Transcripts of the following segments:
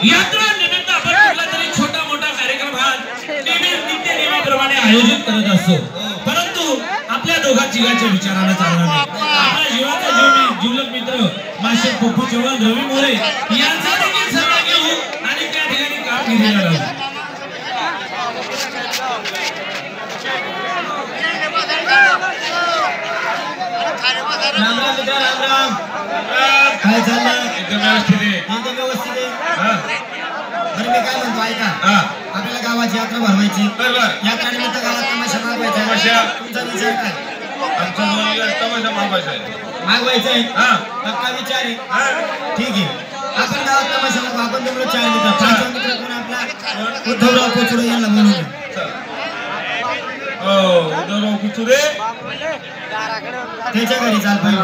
यात्रा निमित्त आपण कुठला तरी छोटा मोठा कार्यक्रम हा नेहमीप्रमाणे आयोजित करत असतो, परंतु आपल्या दोघा तिघांच्या विचारानं चालणार नाही. आपल्या जीवाचा जीवलग मित्र मास्टर पप्पू चव्हाण, रवी मोरे यांचा देखील सहभाग घेऊ आणि त्या ठिकाणी कामगिरीला लावू. राम राम मित्र, राम राम. काय चाललं? एकदम व्यवस्थित आहे. एकदम व्यवस्थित आहे. बरं मी काय म्हणतो ऐका, आपल्याला गावाची यात्रा भरवायची. बरोबर. यात्रा निमित्त गावात तमाशा मागवायचा. तमाशा. तुमचा विचार काय? आमचा तमाशा मागवायचा आहे. मागवायचा आहे? पक्का विचार आहे. ठीक आहे, आपण गावात तमाशा मागू. आपण दोघं 4 मित्र. 5 मित्र कोण आपला उद्धवराव कोचुरे यांना बोलवू. उद्धवराव कुचुरे त्याच्या घरी चाल पाहिजे.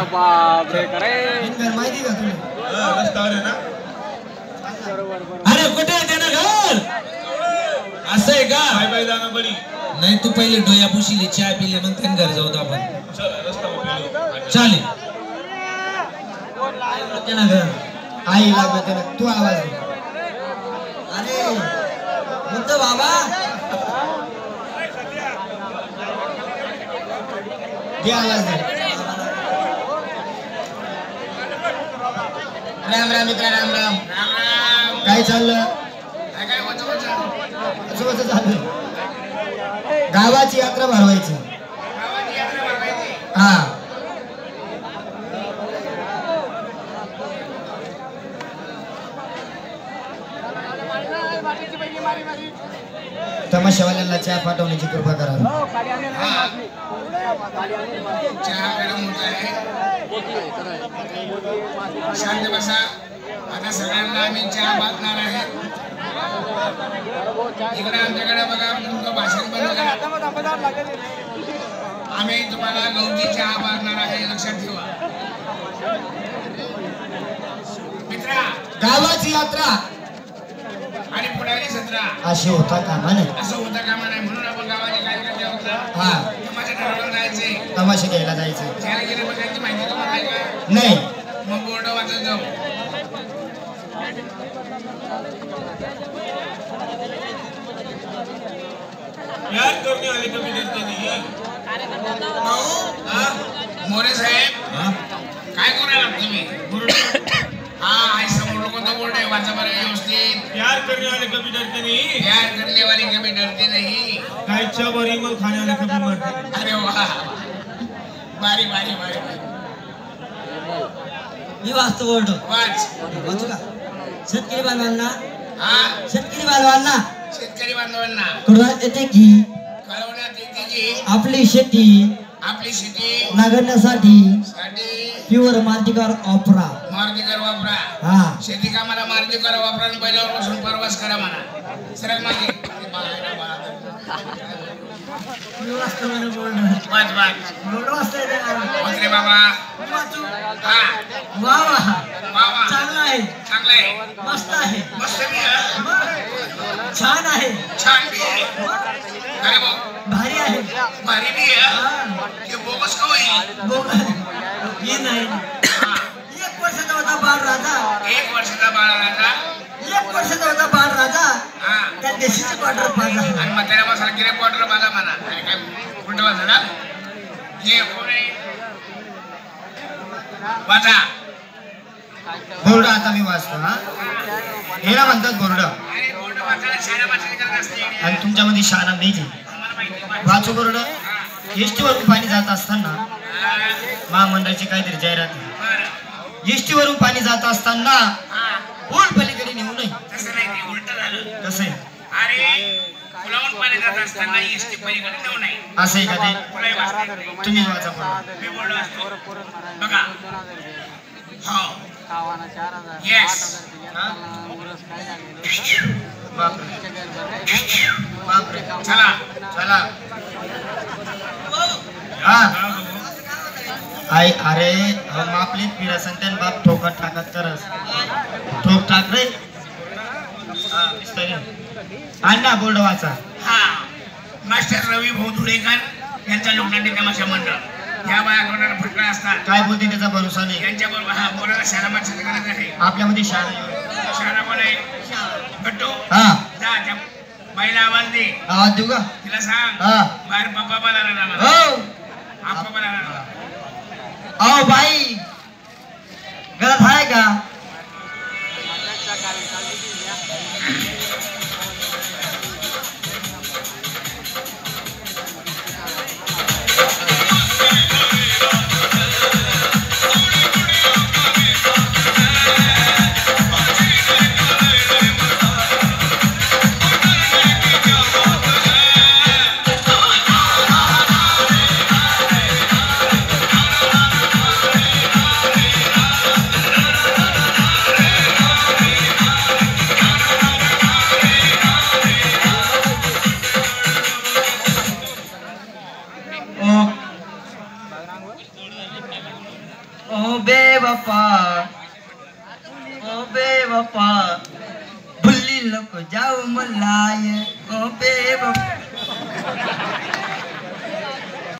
माहिती का तुला? रस्त्यावर आहे ना? अरे कुठे आहे त्यानं घर? असं आहे का? बाय बाय जाणं बरी नाही, तू पहिले डोया पुशीले, चहा पिले, मग त्यानं घर जाऊ आपण. चालेल. त्यानं घर आई लागलं त्यानं. तू आवाज दे. अरे मुद्दा बाबा दे आवाज दे. राम राम मित्र, राम राम. काय चाललं? असं चाललं. गावाची यात्रा भरवायची. हा, तमाशावाल्यांना चहा पाठवण्याची कृपा करा. चहा गरम होत आहे. शांत बसा. आता सगळ्यांना आम्ही चहा बांधणार आहे. इकडे आमच्याकडे बघा, तुमचं भाषण बंद करा. आम्ही तुम्हाला गवती चहा बांधणार आहे, लक्षात ठेवा. मित्रा, गावाची यात्रा आणि पुढारी सत्रा अशी होता कामा नये. असं होता कामा नाही. म्हणून आपण गावाचे कार्यक्रम होता. हा, तमाशा ठरवून जायचे. तमाशा घ्यायला जायचं. चहाला गेले बघायची माहिती तुम्हाला आहे का? नाही. मग बोर्ड वाचत जाऊ. यार करणे वाले कमी देते नाही. मोरे साहेब, काय करू लागतो तुम्ही? हा, आई समोर कोणता बोर्ड आहे? वाचा बरं व्यवस्थित. प्यार करने वाले कभी डरते नहीं. प्यार करने वाले कभी डरते नहीं. गायच्या बरी मग खाने वाले कभी मरते. अरे वाह, बारी बारी बारी बारी. मी वाचतो बोर्ड. वाच. वाचू का? शेतकरी बांधवांना, हा, शेतकरी बांधवांना शेतकरी बांधवांना कळवण्यात येते की कळवण्यात येते की आपली शेती शेती नांगरण्यासाठी साठी प्युअर मार्टिकर वापरा. मारुतीकर वापरा. हा, शेती कामाला मारुतीकर वापरा आणि बैलावर बसून परवास करा म्हणा. सरक मागे. वाच वाच. वाच रे बाबा. हा, वा वा, वा वा. चांगला आहे, चांगलं आहे. मस्त आहे, मस्त बी आहे. छान आहे, छान बी आहे. अरे भाऊ, भारी आहे. भारी बी आहे. हे बोगस का होईल? हे नाही. 1 वर्षाचा होता बाळ राजा. 1 वर्षाचा बाळ राजा. 1 वर्षाचा होता बाळ राजा. हा, त्या देशीचे क्वार्टर पाडला. आणि मग त्याला बसा गिरे क्वार्टर बाजा म्हणा. काय उलट वाचा ना. हे कोणी वाचा. बोर्ड आता मी वाचतो. हा, हेला म्हणतात बोर्ड. अरे बोर्ड वाचायला शाळा वाचायला करत असते. आणि तुमच्यामध्ये शहाणा मीच आहे. आम्हाला माहिती आहे. वाचू बोर्ड. एसटी वरून पाणी जात असताना महामंडळाची काहीतरी जाहिरात आहे. बरं. एसटी वरून पाणी जात असताना हा, पूल पलीकडे नेऊ नये. तसं नाही, ते उलट झालं. कसं आहे? अरे पुलावरून पाणी जात असताना एसटी पलीकडे नेऊ नाही. असं आहे का ते? पुलाही वाचता येत नाही. तुम्ही वाचा बोर्ड. मी बोर्ड वाचतो. बघा. हो. येस. बापरे, बापरे. चला. चला. हा, आई अरे मापलीत पिढा संत्यान बाप ठोकत टाकत करस. ठोक टाक रे. अण्णा बोर्ड वाचा. हा, मास्टर रवी भाऊ धुळेकर यांचा लोकनाट्य तमाशा मंडळ. या बाया कोणाला फटका असतात. काय बोलते त्याचा भरोसा नाही. यांच्या बरोबर हा बोलायला शाळा माणसाची गरज आहे. आपल्यामध्ये शाळा शाळा कोण आहे? म्हणतो हा जा त्या बाईला आवाज दे आवाज देऊ का तिला सांग हा बाहेर पप्पा बोला ना मला हो पप्पा बोला ना अहो बाई घरात आहे का ओ बेवफा भुल्ली लोक जाऊ मलाय ओ बेवफा